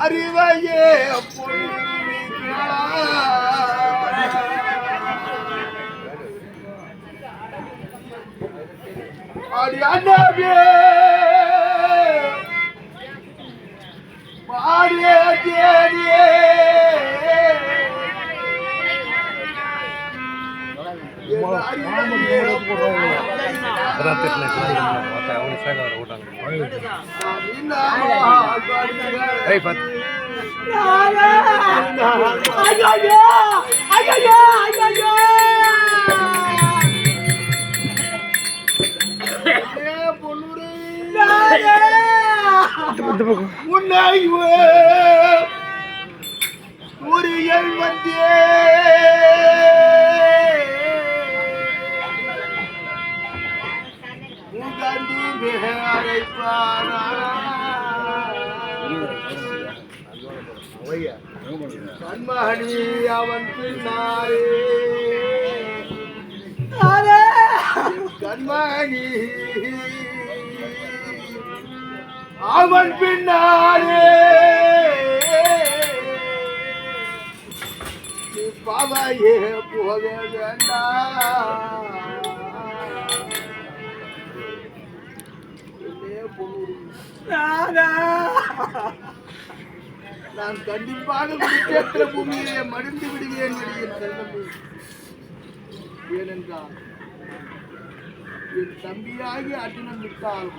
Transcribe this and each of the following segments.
அறிவையே அண்ணாவே மாறியே தேடியே சூரியன் வந்தே கண்மணி அவன் பின்னாரே கண்மணி அவன் பின்னாரே பாவையே போக வேண்டாம் நான் கண்டிப்பாக குடிக்கேற்ற பூமியை மடிந்து விடுவேன் என் செல்வமே. ஏனென்றால் என் தம்பியாகி அர்ஜுனன் விட்டால்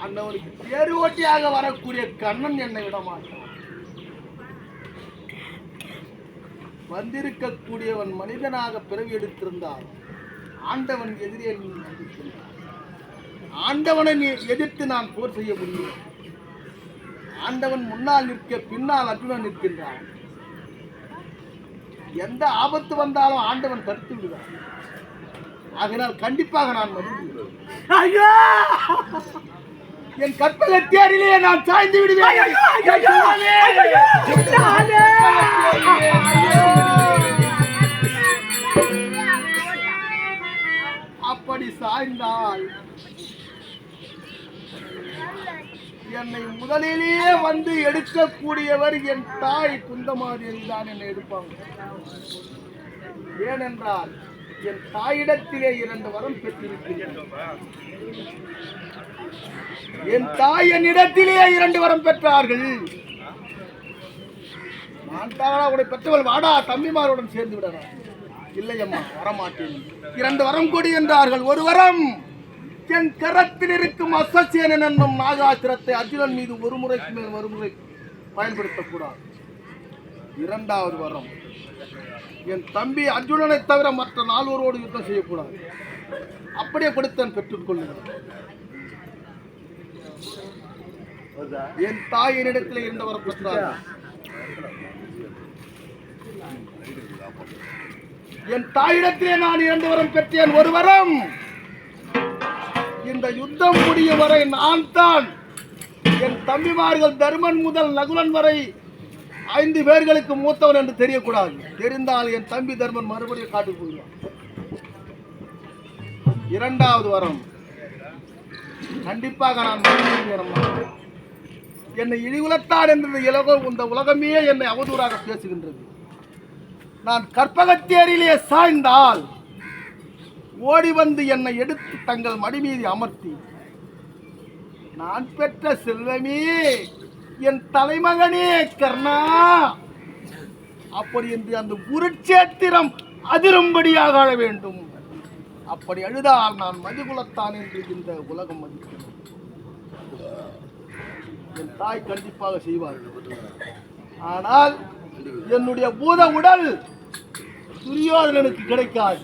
அண்ணவனுக்கு தேர் ஓட்டியாக வரக்கூடிய கண்ணன் என்னை விட மாட்டான். வந்திருக்கக்கூடியவன் மனிதனாக பிறவி எடுத்திருந்தால் ஆண்டவன் எதிரே நீ நம்பிக்கின்றான். ஆண்டவனை நீ எதிர்த்து நான் போர் செய்ய முடியும். ஆண்டவன் முன்னால் நிற்க பின்னால் அர்ஜுனன் நிற்கின்றான். எந்த ஆபத்து வந்தாலும் ஆண்டவன் தடுத்து விடுவான். அதனால் கண்டிப்பாக நான் மடிந்து ஐயோ என் கற்பகத்தை அருகிலே நான் சாய்ந்து விடுவேன். அப்படி சாய்ந்தால் என்னை முதலிலேயே வந்து எடுக்கக்கூடியவர் என் தாய் குந்தமாதேவி தான் என்னை எடுப்பாங்க. ஏனென்றால் என் தாயிடத்திலே 2 வரம் பெற்றிருக்கிறேன். என் தாய் என்னிடத்திலே 2 வரம் பெற்றார்கள். நான் தானா உடைய பெற்றவள், வாடா தம்பிமாருடன் சேர்ந்து விடறா. இல்லை அம்மா, வரமாட்டேன். 2 வரம் கொடி என்றார்கள். ஒரு வரம், என் கரத்தில் இருக்கும் அசசேனன் என்னும் நாகாத்திரத்தை அர்ஜுனன் மீது ஒரு முறைக்கு மேல் மறுமுறை பயன்படுத்தக்கூடாது. 2வது வரம், என் தம்பி அர்ஜுனனை தவிர மற்ற 4 யுத்தம் செய்யக்கூடாது. அப்படியே கொடுத்தேன், பெற்றுக் கொள்ளுங்கள். என் தாய் என்னிடத்தில் 2 வரம் பெற்றார்கள். என் தாயிடத்திலே நான் 2 வரம் பெற்றேன். ஒரு வரம், இந்த யுத்தம் முடியும் வரை நான் தான் என் தம்பிமார்கள் தர்மன் முதல் நகுலன் வரை 5 பேர்களுக்கு மூத்தவன் என்று தெரியக்கூடாது. தெரிந்தால் என் தம்பி தர்மன் மறுபடியும் காட்டுக்கு போயிடுவான். 2வது வரம், கண்டிப்பாக நான் என்னை இழிவுலத்தான் என்றது இந்த உலகமே என்னை அவதூறாக பேசுகின்றது. நான் கற்பகத்தேரிலே சாய்ந்தால் ஓடி வந்து என்னை எடுத்து தங்கள் மடி மீது அமர்த்தி, நான் பெற்ற செல்வமே, என் தலைமகனே கர்ணா, அப்படி என்று அந்த குருட்சேத்திரம் அதிரும்படியாக அழ வேண்டும். அப்படி அழுதால் நான் மதிகுலத்தான் என்று இந்த உலகம் மதிக்கும். என் தாய் கண்டிப்பாக செய்வார்கள். ஆனால் என்னுடைய பூத உடல் துரியோதனனுக்கு கிடைக்காது.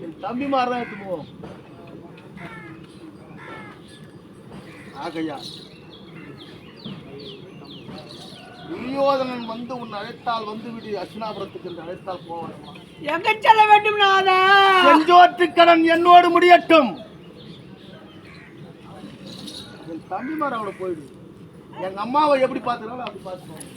என் தம்பிமார் தான் எடுத்துக்குவோம். ஆகையா துரியோதனன் வந்து உன் அழைத்தால் வந்து விடு, அஸ்தினாபுரத்துக்கு என்று அழைத்தால் போவான். எங்க செல்ல வேண்டும்? நாதா, செஞ்சோற்றுக்கடன் என்னோடு முடியட்டும். என் தம்பிமார் அவளை போயிடு. எங்க அம்மாவை எப்படி பார்த்துக்கிறாலும் அப்படி பார்த்துக்கோங்க.